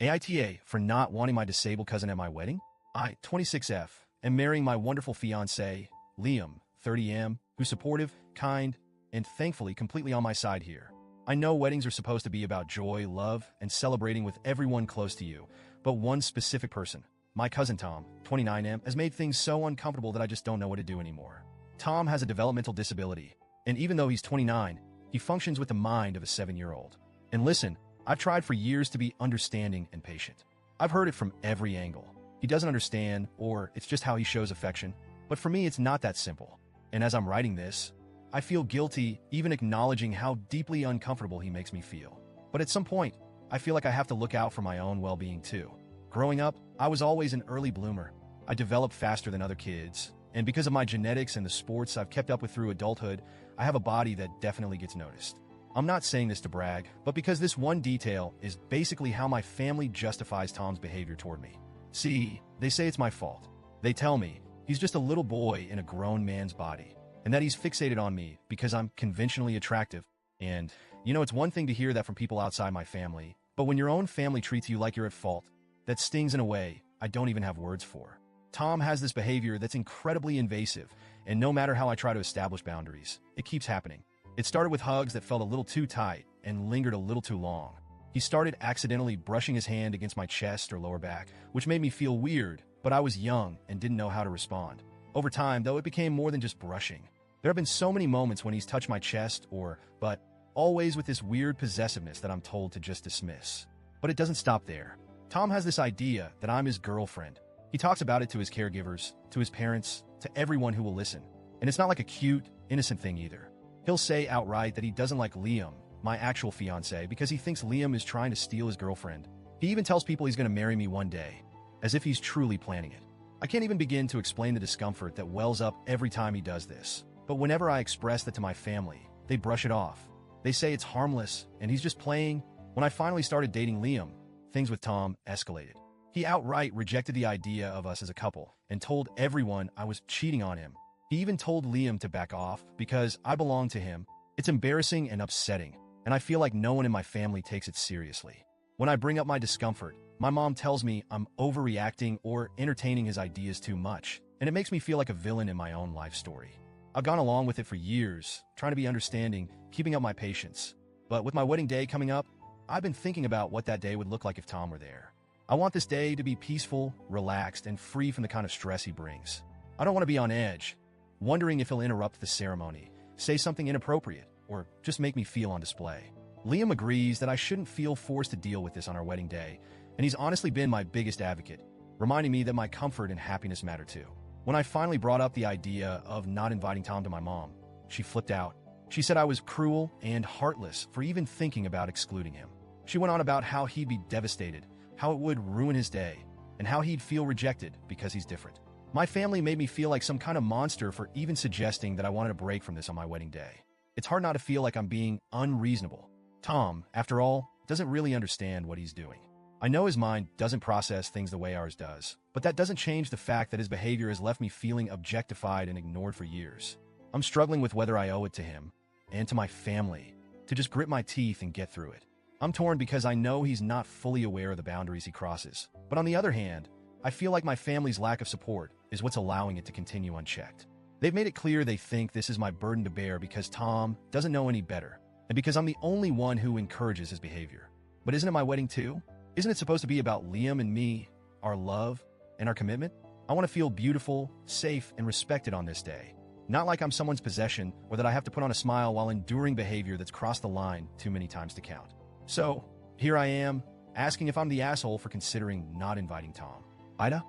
AITA for not wanting my disabled cousin at my wedding? I, 26F, am marrying my wonderful fiancé, Liam, 30M, who's supportive, kind, and thankfully completely on my side here. I know weddings are supposed to be about joy, love, and celebrating with everyone close to you, but one specific person, my cousin Tom, 29M, has made things so uncomfortable that I just don't know what to do anymore. Tom has a developmental disability, and even though he's 29, he functions with the mind of a 7-year-old. And listen, I've tried for years to be understanding and patient. I've heard it from every angle. He doesn't understand, or it's just how he shows affection. But for me, it's not that simple. And as I'm writing this, I feel guilty even acknowledging how deeply uncomfortable he makes me feel. But at some point, I feel like I have to look out for my own well-being too. Growing up, I was always an early bloomer. I developed faster than other kids. And because of my genetics and the sports I've kept up with through adulthood, I have a body that definitely gets noticed. I'm not saying this to brag, but because this one detail is basically how my family justifies Tom's behavior toward me. See, they say it's my fault. They tell me he's just a little boy in a grown man's body, and that he's fixated on me because I'm conventionally attractive. And, it's one thing to hear that from people outside my family, but when your own family treats you like you're at fault, that stings in a way I don't even have words for. Tom has this behavior that's incredibly invasive, and no matter how I try to establish boundaries, it keeps happening. It started with hugs that felt a little too tight and lingered a little too long. He started accidentally brushing his hand against my chest or lower back, which made me feel weird, but I was young and didn't know how to respond. Over time, though, it became more than just brushing. There have been so many moments when he's touched my chest but always with this weird possessiveness that I'm told to just dismiss. But it doesn't stop there. Tom has this idea that I'm his girlfriend. He talks about it to his caregivers, to his parents, to everyone who will listen. And it's not like a cute, innocent thing either. He'll say outright that he doesn't like Liam, my actual fiancé, because he thinks Liam is trying to steal his girlfriend. He even tells people he's going to marry me one day, as if he's truly planning it. I can't even begin to explain the discomfort that wells up every time he does this. But whenever I express that to my family, they brush it off. They say it's harmless, and he's just playing. When I finally started dating Liam, things with Tom escalated. He outright rejected the idea of us as a couple and told everyone I was cheating on him. He even told Liam to back off because I belong to him. It's embarrassing and upsetting, and I feel like no one in my family takes it seriously. When I bring up my discomfort, my mom tells me I'm overreacting or entertaining his ideas too much, and it makes me feel like a villain in my own life story. I've gone along with it for years, trying to be understanding, keeping up my patience. But with my wedding day coming up, I've been thinking about what that day would look like if Tom were there. I want this day to be peaceful, relaxed, and free from the kind of stress he brings. I don't want to be on edge, wondering if he'll interrupt the ceremony, say something inappropriate, or just make me feel on display. Liam agrees that I shouldn't feel forced to deal with this on our wedding day, and he's honestly been my biggest advocate, reminding me that my comfort and happiness matter too. When I finally brought up the idea of not inviting Tom to my mom, she flipped out. She said I was cruel and heartless for even thinking about excluding him. She went on about how he'd be devastated, how it would ruin his day, and how he'd feel rejected because he's different. My family made me feel like some kind of monster for even suggesting that I wanted a break from this on my wedding day. It's hard not to feel like I'm being unreasonable. Tom, after all, doesn't really understand what he's doing. I know his mind doesn't process things the way ours does, but that doesn't change the fact that his behavior has left me feeling objectified and ignored for years. I'm struggling with whether I owe it to him, and to my family, to just grit my teeth and get through it. I'm torn because I know he's not fully aware of the boundaries he crosses. But on the other hand, I feel like my family's lack of support is what's allowing it to continue unchecked. They've made it clear they think this is my burden to bear because Tom doesn't know any better, and because I'm the only one who encourages his behavior. But isn't it my wedding too? Isn't it supposed to be about Liam and me, our love, and our commitment? I want to feel beautiful, safe, and respected on this day. Not like I'm someone's possession or that I have to put on a smile while enduring behavior that's crossed the line too many times to count. So, here I am, asking if I'm the asshole for considering not inviting Tom. AITA?